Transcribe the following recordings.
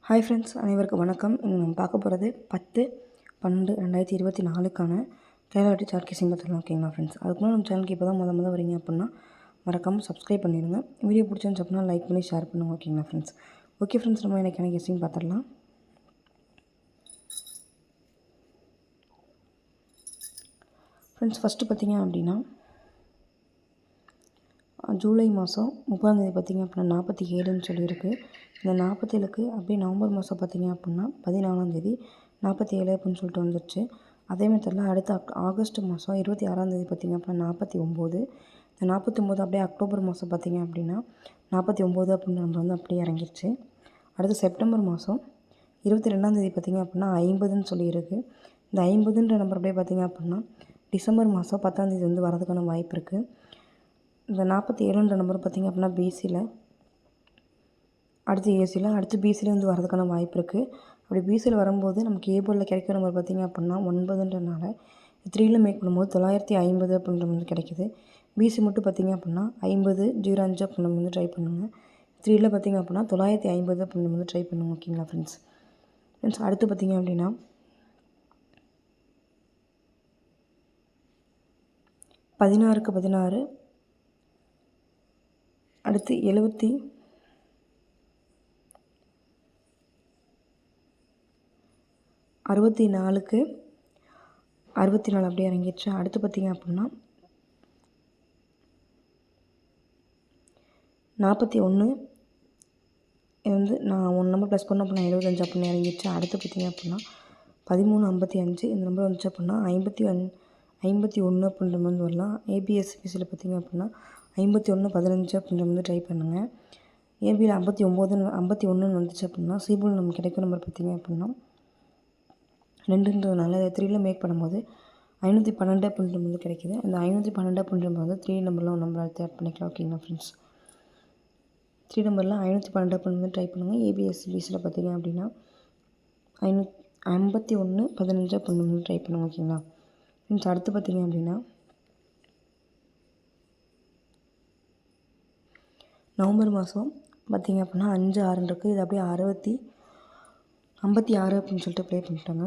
Hi friends, அனைவருக்கும் வணக்கம். இன்று நம்ம பார்க்க போகிறது 10/12/2024க்கான கேரளா லாட்டரி சார்ட் கெஸ்ஸிங் பார்த்துக்கலாம். ஓகேங்களா ஃப்ரெண்ட்ஸ்? அதுக்கு முன்னாடி நம்ம சேனலுக்கு இப்போ தான் முத வரீங்க அப்படின்னா மறக்காமல் சப்ஸ்கிரைப் பண்ணிடுங்க. வீடியோ பிடிச்சிருந்துச்சு அப்படின்னா லைக் பண்ணி ஷேர் பண்ணுங்கள். ஓகேங்களா ஃப்ரெண்ட்ஸ்? ஓகே ஃப்ரெண்ட்ஸ், நம்ம எனக்கான கெஸ்ஸிங் பார்த்துடலாம். ஃப்ரெண்ட்ஸ், ஃபஸ்ட்டு பார்த்தீங்க அப்படின்னா ஜூலை மாதம் 30ஆந்தேதி பார்த்திங்க அப்படின்னா 47ன்னு சொல்லியிருக்கு. இந்த 47க்கு அப்படியே நவம்பர் மாதம் பார்த்திங்க அப்படின்னா 14ஆந்தேதி 47 அப்படின்னு சொல்லிட்டு வந்துடுச்சு. அதே மெத்தடில் அடுத்த ஆகஸ்ட் மாதம் 26ஆந்தேதி பார்த்திங்க அப்படின்னா 49. இந்த 49 அப்படியே அக்டோபர் மாதம் பார்த்திங்க அப்படின்னா 49 அப்படின்ற நம்பர் வந்து அப்படியே இறங்கிருச்சு. அடுத்து செப்டம்பர் மாதம் 22ஆந்தேதி பார்த்திங்க அப்படின்னா 50ன்னு சொல்லியிருக்கு. இந்த 50ன்ற நம்பர் அப்படியே பார்த்திங்க அப்படின்னா டிசம்பர் மாதம் 10ஆந்தேதி வந்து வரதுக்கான வாய்ப்பு இருக்குது. இந்த 47ன்ற நம்பர் பார்த்திங்க அப்படின்னா பிசியில், அடுத்து ஏசியில், அடுத்து பிசியில் வந்து வரதுக்கான வாய்ப்பு இருக்குது. அப்படி பிசியில் வரும்போது நமக்கு ஏ போர்டில் கிடைக்கிற நம்பர் பார்த்திங்க அப்படின்னா 9ன்றனால 3ல் மேக் பண்ணும்போது 950 அப்படின்ற வந்து கிடைக்கிது. பிசி மட்டும் பார்த்திங்க அப்படின்னா 5005 அப்படின்ற வந்து ட்ரை பண்ணுங்கள். 3ல் பார்த்திங்க அப்படின்னா 950 அப்படின்ற வந்து ட்ரை பண்ணுங்கள். ஓகேங்களா ஃப்ரெண்ட்ஸ்? அடுத்து பார்த்திங்க அப்படின்னா 16க்கு 16, அடுத்து 64க்கு 64 அப்படியே இறங்கிடுச்சு. அடுத்து பார்த்திங்க அப்படின்னா 41, இது வந்து நான் 1 நம்பர் ப்ளஸ் பண்ணோம் அப்படின்னா 75 அப்படின்னு இறங்கிடுச்சு. அடுத்து பார்த்திங்க அப்படின்னா 1355, இந்த நம்பர் வந்துச்சு அப்படின்னா 51 அப்படின்ற மாதிரி வரலாம். ஏபிஎஸ்பிசியில் பார்த்திங்க அப்படின்னா 5115 அப்படின்ற வந்து ட்ரை பண்ணுங்கள். ஏபியில் 51 வந்துச்சு அப்படின்னா சிபில் நமக்கு கிடைக்கும் நம்பர் பார்த்திங்க அப்படின்னா 2ன்றதுனால 3ல் மேக் பண்ணும்போது 512 அப்படின்ற வந்து கிடைக்கிது. அந்த 512 அப்படின்ற வந்து 3 நம்பரில் ஒரு நம்பர் ஆட் பண்ணிக்கலாம். ஓகேங்களா ஃப்ரெண்ட்ஸ்? 3 நம்பரில் 512 அப்படின்னு வந்து ட்ரை பண்ணுங்கள். ஏபிஎஸ்பிசியில் பார்த்திங்க அப்படின்னா 5115 அப்படின்னு வந்து ட்ரை பண்ணுங்கள். ஓகேங்களா ஃப்ரெண்ட்ஸ்? அடுத்து பார்த்திங்க அப்படின்னா நவம்பர் மாதம் பார்த்திங்க அப்படின்னா 5, 6 இருக்குது. இது அப்படியே 56 அப்படின்னு சொல்லிட்டு ப்ளே பண்ணிட்டாங்க.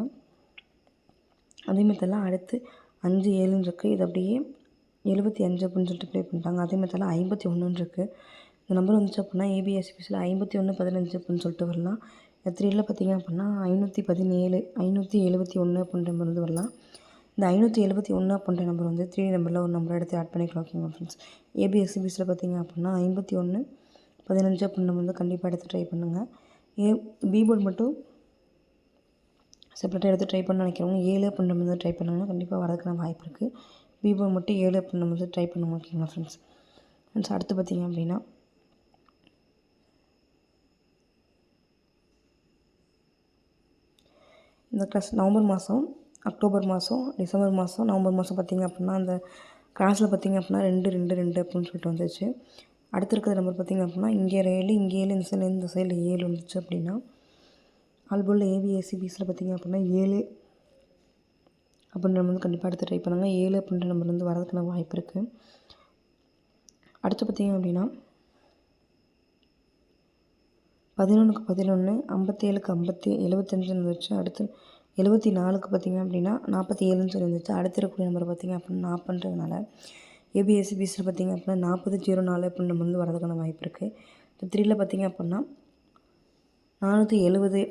அதேமாதிரிலாம் அடுத்து 5, 7 இருக்குது. இது அப்படியே 75 அப்படின்னு சொல்லிட்டு ப்ளே பண்ணிட்டாங்க. அதேமாதிரிலாம் 51 இருக்குது. இந்த நம்பர் வந்துச்சு அப்படின்னா ஏபிஎஸ்பிசியில் 5115 அப்படின்னு சொல்லிட்டு வரலாம். 3ல் பார்த்திங்க அப்படின்னா 517, 571 அப்படின்ற நம்பர் வந்து வரலாம். இந்த 571 அப்படின்ற நம்பர் வந்து 3 நம்பரில் ஒரு நம்பர் எடுத்து ஆட் பண்ணிக்கலாம். ஓகேங்களா ஃப்ரெண்ட்ஸ்? ஏபிஎஸ்சிபிஸில் பார்த்திங்க அப்படின்னா 5115 அப்படின்ற வந்து கண்டிப்பாக எடுத்து ட்ரை பண்ணுங்கள். பி போர்டு மட்டும் செப்பரேட்டாக எடுத்து ட்ரை பண்ண நினைக்கிறவங்க 7 அப்படின்ற வந்து ட்ரை பண்ணுங்கள். கண்டிப்பாக வரதுக்கான வாய்ப்பு இருக்குது. பி போர்டு மட்டும் 7 அப்படின்ற வந்து ட்ரை பண்ணுங்க. ஓகேங்களா ஃப்ரெண்ட்ஸ்? அடுத்து பார்த்திங்க அப்படின்னா இந்த நவம்பர் மாதம், அக்டோபர் மாதம், டிசம்பர் மாதம், நவம்பர் மாதம் பார்த்திங்க அப்படின்னா அந்த கிராஸில் பார்த்திங்க அப்படின்னா 2, 2, 2 அப்படின்னு சொல்லிட்டு வந்துச்சு. அடுத்து இருக்கிற நம்பர் பார்த்திங்க அப்படின்னா இங்கே 7, இங்கே 7, இந்த சைடில் 7 வந்துச்சு அப்படின்னா ஆல்போர்டில் ஏபிஎஸ்சிபிஸில் பார்த்திங்க அப்படின்னா 7 அப்படின்ற நம்பர் வந்து கண்டிப்பாக எடுத்து ட்ரை பண்ணுங்கள். 7 அப்படின்ற நம்பர் வந்து வரதுக்கான வாய்ப்பு இருக்குது. அடுத்து பார்த்திங்க அப்படின்னா 11க்கு 11, 57க்கு 50, 75 வந்துச்சு. அடுத்து 74க்கு பார்த்திங்க அப்படின்னா 47ன்னு சொல்லி இருந்துச்சு. அடுத்து இருக்கக்கூடிய நம்பர் பார்த்திங்க அப்படின்னா 40ன்றதுனால ஏபிஎஸ்சிபிஸில் பார்த்திங்க அப்படின்னா 4004 அப்படின்ற நம்பர் வந்து வரதுக்கான வாய்ப்பு இருக்குது. இந்த 3ல் பார்த்திங்க அப்படின்னா 470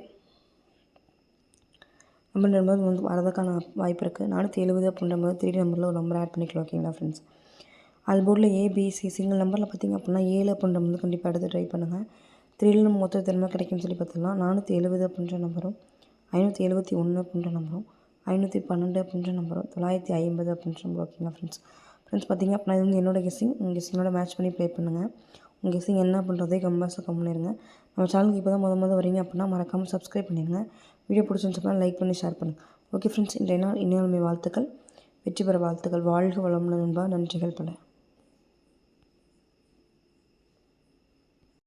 அப்படின்ற நம்பர் வந்து வரதுக்கான வாய்ப்பு இருக்குது. 470 அப்படின்ற நம்பர் 3 நம்பரில் ஒரு நம்பர் ஆட் பண்ணிக்கலாம். ஓகேங்களா ஃப்ரெண்ட்ஸ்? ஆல்போர்டில் ஏபிசி சிங்கிள் நம்பரில் பார்த்திங்க அப்படின்னா 7 அப்படின்ற வந்து கண்டிப்பாக எடுத்து ட்ரை பண்ணுங்கள். 3ல் நம்ம மொத்த திறமை கிடைக்கும்னு சொல்லி பார்த்துக்கலாம். 470 அப்படின்ற நம்பரும், 571 அப்படின்ற நம்பரும், 512 அப்படின்ற நம்பரும், 950 அப்படின்ற நம்பர். ஓகேங்களா ஃப்ரெண்ட்ஸ்? பார்த்திங்க அப்படின்னா இது வந்து என்னோடய கெஸ்ஸிங். உங்கள் கெஸ்ஸிங்கோட மேட்ச் பண்ணி ப்ளே பண்ணுங்கள். உங்கள் கெஸ்ஸிங் என்ன பண்ணுறதே கமெண்ட்ஸில் கமெண்ட் பண்ணிடுங்க. நம்ம சேனலுக்கு இப்போ தான் முத வரீங்க அப்படின்னா மறக்காமல் சப்ஸ்கிரைப் பண்ணிடுங்க. வீடியோ பிடிச்சிருந்துச்சுன்னா லைக் பண்ணி ஷேர் பண்ணுங்கள். ஓகே ஃப்ரெண்ட்ஸ், இன்றைய நாள் இனியாலுமே வாழ்த்துக்கள். வெற்றி பெற வாழ்த்துக்கள். வாழ்க வளமுடன் நண்பா. நன்றிகள் பல.